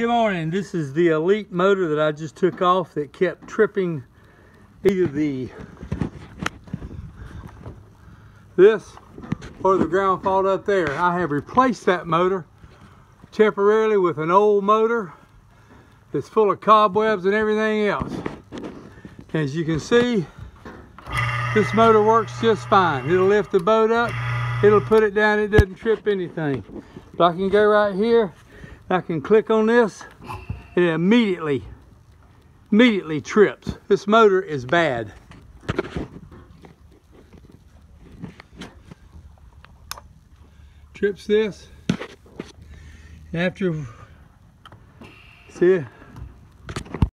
Good morning. This is the Elite motor that I just took off that kept tripping either this or the ground fault up there. I have replaced that motor temporarily with an old motor that's full of cobwebs and everything else. As you can see, this motor works just fine. It'll lift the boat up, it'll put it down, it doesn't trip anything. But I can go right here, I can click on this, and it immediately trips. This motor is bad. Trips this. After, see it?